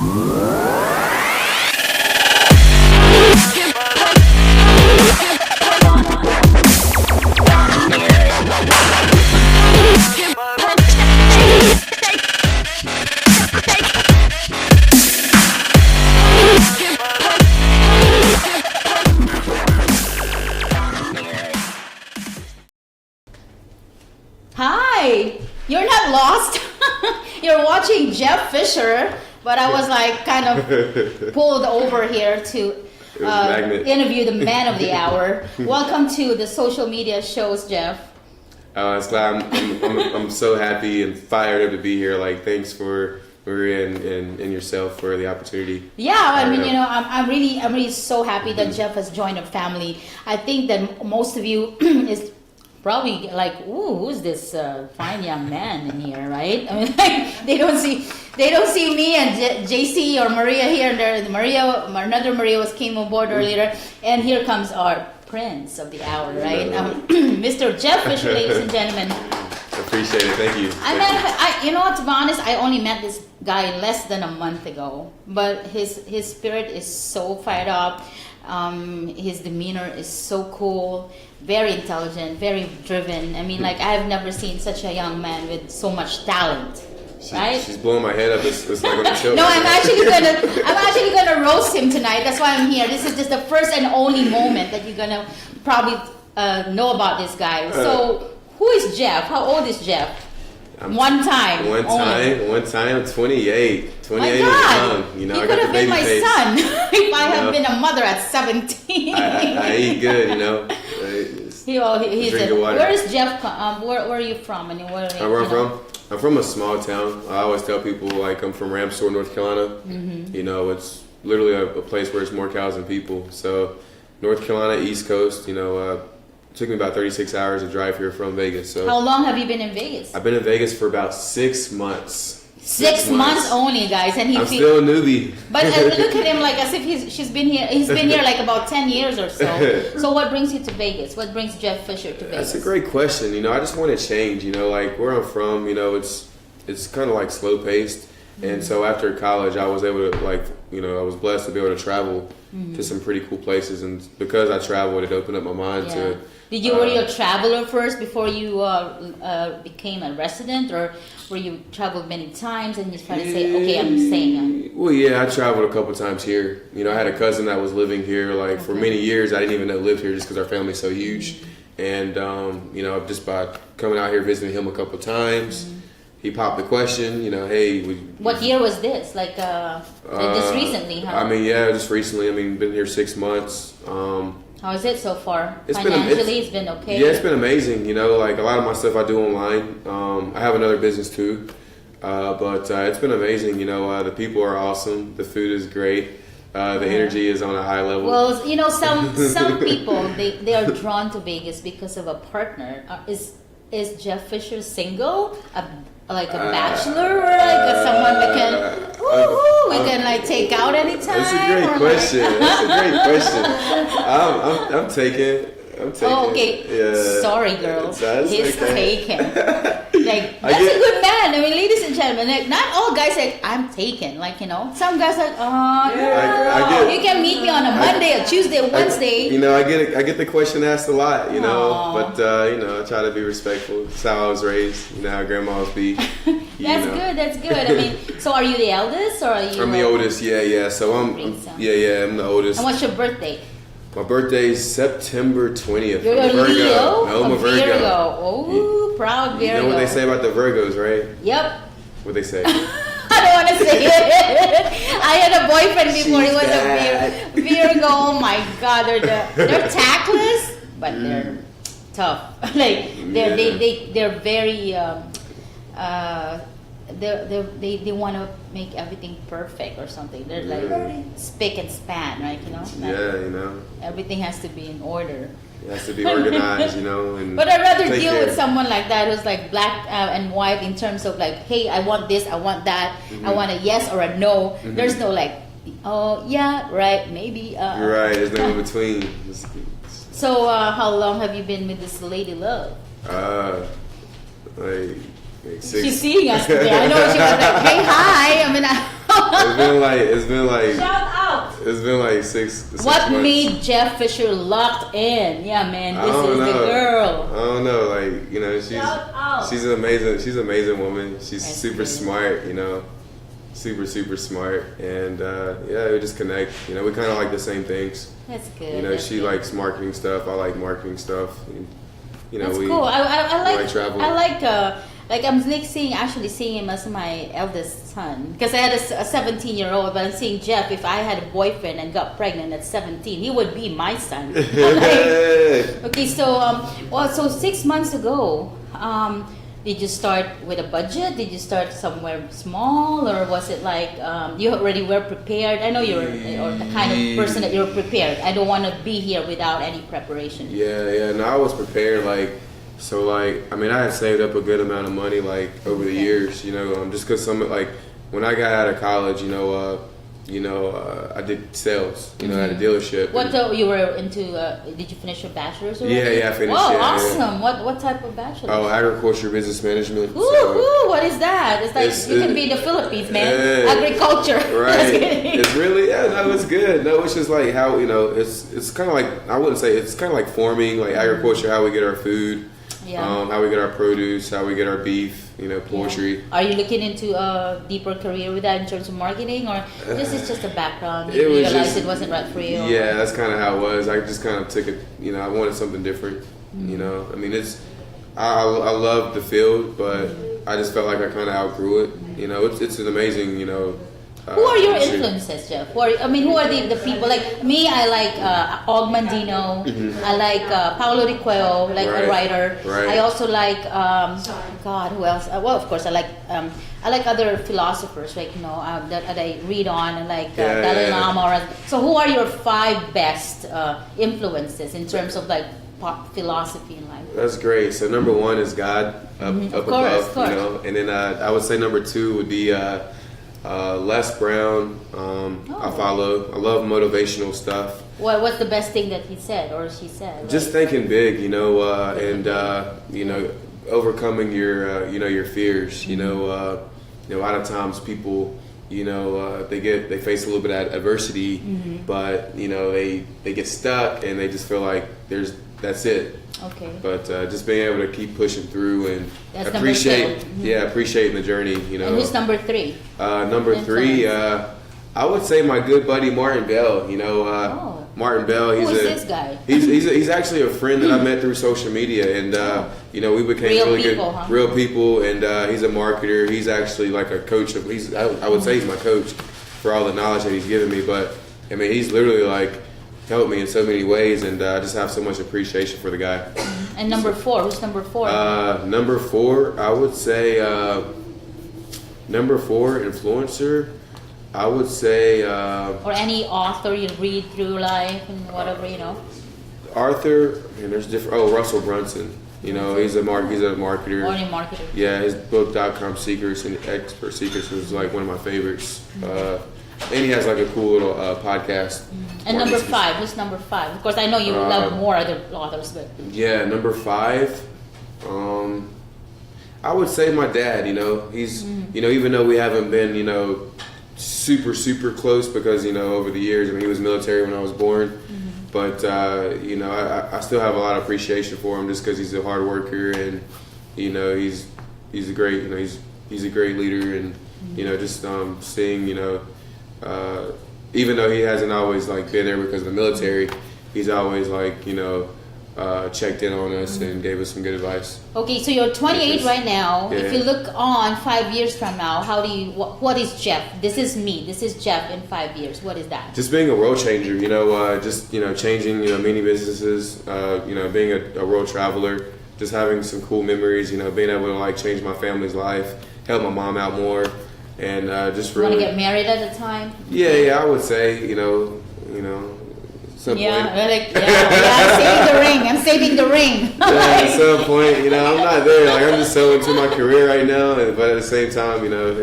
Hi, you're not lost. You're watching Jeff Fisher, but I was like kind of pulled over here to interview the man of the hour. Welcome to the social media shows, Jeff. It's glad I'm so happy and fired up to be here. Like, thanks for Maria and yourself for the opportunity. Yeah, I mean, you know, I'm really so happy that Jeff has joined our family. I think that most of you is probably like, ooh, who's this fine young man in here, right? I mean, like, they don't see me and JC or Maria here. And another Maria came on board earlier, and here comes our prince of the hour, right? Mr. Jeff Fisher, ladies and gentlemen. Appreciate it. Thank you. You know what? To be honest, I only met this guy less than a month ago, but his spirit is so fired up. His demeanor is so cool, very intelligent, very driven. I mean, like, I've never seen such a young man with so much talent. Right? She's blowing my head up. It's like on the show. No, I'm actually gonna roast him tonight. That's why I'm here. This is just the first and only moment that you're gonna probably know about this guy. So, who is Jeff? How old is Jeff? One time, 28. 28 My God, young. You know, he I could got have the been baby my face. son if I had been a mother at 17. I eat good, you know. He's Drink the water. Where is Jeff? Where are you from? And where Where I'm from? I'm from a small town. I always tell people, like, I'm from Ramsor, North Carolina. Mm-hmm. You know, it's literally a place where it's more cows than people. So, North Carolina, East Coast, you know, it took me about 36 hours to drive here from Vegas. So, how long have you been in Vegas? I've been in Vegas for about 6 months. 6 months only, guys, and I'm still a newbie. But look at him, like, as if he's been here like about 10 years or so. So what brings you to Vegas? What brings Jeff Fisher to Vegas? That's a great question. You know, I just want to change. You know, like, where I'm from, you know, it's kind of like slow paced. Mm-hmm. And so after college, I was able to, like, you know, I was blessed to be able to travel to some pretty cool places. And because I traveled, it opened up my mind to. Were you a traveler first before you became a resident, or were you traveled many times and you try to say, okay, I'm staying? Well, yeah, I traveled a couple times here. You know, I had a cousin that was living here, like, for many years. I didn't even know lived here just because our family's so huge. And, you know, just by coming out here visiting him a couple times, he popped the question, you know, hey. What year was this? Like, just recently, huh? I mean, yeah, just recently. I mean, been here 6 months. How is it so far? It's been okay? Yeah, it's been amazing. You know, like, a lot of my stuff I do online. I have another business too. But it's been amazing. You know, the people are awesome. The food is great. The energy is on a high level. Well, you know, some people, they are drawn to Vegas because of a partner. Is Jeff Fisher single? Like a bachelor, or like someone we can like take out anytime? That's a great question. That's a great question. I'm taking. Oh, okay. Yeah. Sorry, girls. He's okay. taken. Like, that's a good man. I mean, ladies and gentlemen, like, not all guys like, I'm taken. Like, you know, some guys like, you can meet me on a Monday, a Tuesday, a Wednesday. You know, I get the question asked a lot. You know, but you know, I try to be respectful. That's how I was raised. You know how grandmas be. That's good. I mean, so are you the eldest, or are you? I'm the oldest. Yeah. So I'm the oldest. And what's your birthday? My birthday is September 20th. You're a Leo? No, I'm a Virgo. Oh, proud Virgo. You know what they say about the Virgos, right? Yep. What they say? I don't want to say it. I had a boyfriend before. He was a Virgo. Oh my God, they're tactless, but they're tough. Like they're very. They want to make everything perfect or something. They're like spick and span, right? You know. Yeah, you know. Everything has to be in order. It has to be organized, you know. But I'd rather deal with someone like that who's like black and white in terms of like, hey, I want this, I want that, I want a yes or a no. There's no like, oh yeah, right, maybe. Right, there's no in between. So how long have you been with this lady love? Like 6. She's seeing us today. I know she was like, hey, hi. I mean, it's been Shout out. It's been like six What months. made Jeff Fisher locked in? Yeah, man, this is the girl. I don't know, like, you know, Shout out. she's an amazing woman. She's That's super good. smart, you know, super smart, and yeah, we just connect. You know, we kind of like the same things. That's good. You know, that's she good. likes marketing stuff. I like marketing stuff. And, you know, That's we cool. I like travel. I like I'm like seeing him as my eldest son because I had a 17-year-old, but I'm seeing Jeff. If I had a boyfriend and got pregnant at 17, he would be my son. Like, okay, so 6 months ago, did you start with a budget? Did you start somewhere small, or was it like you already were prepared? I know you're or the kind of person that you're prepared. I don't want to be here without any preparation. Yeah. No, I was prepared. I mean, I had saved up a good amount of money, like, over the years, you know, just because when I got out of college, I did sales, you know, at a dealership. What you were into? Did you finish your bachelor's already? Yeah, I finished. Wow, yeah, awesome! Yeah. What type of bachelor's? Oh, agriculture, business management. Ooh, what is that? It's like you can be in the Philippines, man. Agriculture. Right. It's really no, it's good. No, it's just like how, you know, it's kind of like, I wouldn't say, it's kind of like farming, like agriculture, how we get our food. Yeah. How we get our produce, how we get our beef, you know, poultry. Yeah. Are you looking into a deeper career with that in terms of marketing, or this is just a background? It You was realized just, it wasn't right for you? Yeah, that's kind of how it was. I just kind of took it, you know, I wanted something different, you know. I mean, I love the field, but I just felt like I kind of outgrew it. You know, it's an amazing, you know. Who are your industry. influences, Jeff? Who are the people? Like me, I like Og Mandino. I like Paulo Di Cuello, like a writer. Right. I also like God, who else? Well, of course, I like other philosophers, like, you know, that I read on, and like Dalai Lama. So, who are your 5 best influences in terms of like philosophy in life? That's great. So number 1 is God up above, you know, and then I would say number 2 would be Les Brown. I follow. I love motivational stuff. What's the best thing that he said or she said? Just thinking big, you know, and you know, overcoming your fears. You know, a lot of times people, you know, they face a little bit of adversity, but you know, they get stuck and they just feel like that's it. Okay. But just being able to keep pushing through and That's appreciating the journey, you know. And who's number 3? Number 3, I would say my good buddy Martin Bell. You know, Martin Bell. Who is this guy? He's actually a friend that I met through social media, and you know, we became really good, real people. And he's a marketer. He's actually like a coach of. I would say he's my coach for all the knowledge that he's given me. But I mean, he's literally like helped me in so many ways, and I just have so much appreciation for the guy. And number 4, who's number 4? Number 4, I would say number 4 influencer. I would say or any author you read through life and whatever, you know. Arthur, and there's different. Oh, Russell Brunson. You know, he's a marketer. Only marketer. Yeah, his book .com Secrets and Expert Secrets was like one of my favorites. And he has like a cool little podcast. And number 5, who's number 5? Of course, I know you love more other authors, but yeah, number 5. I would say my dad. You know, he's you know, even though we haven't been, you know, super close because, you know, over the years, I mean, he was military when I was born. But you know, I still have a lot of appreciation for him just because he's a hard worker, and you know, he's a great, you know, he's a great leader, and you know, just seeing, you know, even though he hasn't always like been there because of the military, he's always like, you know, checked in on us and gave us some good advice. Okay, so you're 28 right now. Yeah. If you look on 5 years from now, what is Jeff? This is me. This is Jeff in 5 years. What is that? Just being a world changer, you know, just, you know, changing, you know, many businesses, you know, being a world traveler, just having some cool memories, you know, being able to like change my family's life, help my mom out more, and just really. Want to get married at a time? Yeah, I would say, you know. Some point. I'm saving the ring. Yeah, at some point, you know, I'm not there. Like, I'm just so into my career right now, but at the same time, you know,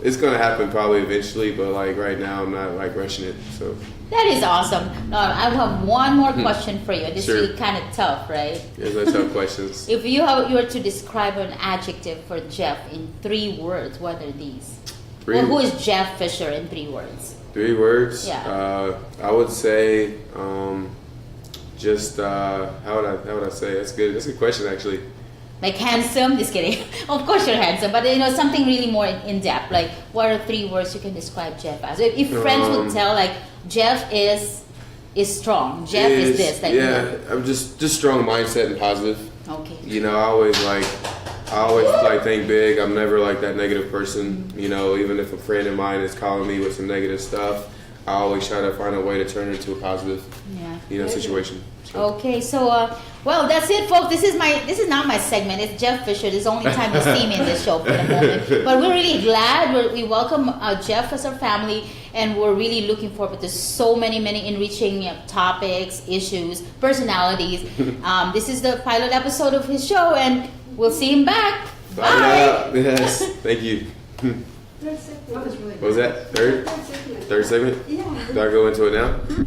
it's gonna happen probably eventually. But like right now, I'm not like rushing it. So that is awesome. I have one more question for you. This Sure. is kind of tough, right? There's no tough questions. If you were to describe an adjective for Jeff in 3 words, what are these? Well, who is Jeff Fisher in 3 words? 3 words. Yeah. I would say just how would I say? That's good. That's a good question actually. Like handsome? Just kidding. Of course you're handsome, but something really more in depth. Like, what are 3 words you can describe Jeff as? If friends would tell, like, Jeff is strong. Jeff is this. Like, yeah, I'm just strong mindset and positive. Okay. I always think big. I'm never like that negative person. Even if a friend of mine is calling me with some negative stuff, I always try to find a way to turn it into a positive, situation. So. Okay, so well, that's it, folks. This is not my segment. It's Jeff Fisher. This is the only time you see me in this show for the moment. But we're really glad we welcome Jeff as our family, and we're really looking forward to so many enriching topics, issues, personalities. This is the pilot episode of his show, and we'll see him back. Bye. Yes, thank you. That was really What was that? Third segment? Yeah. Do I go into it now?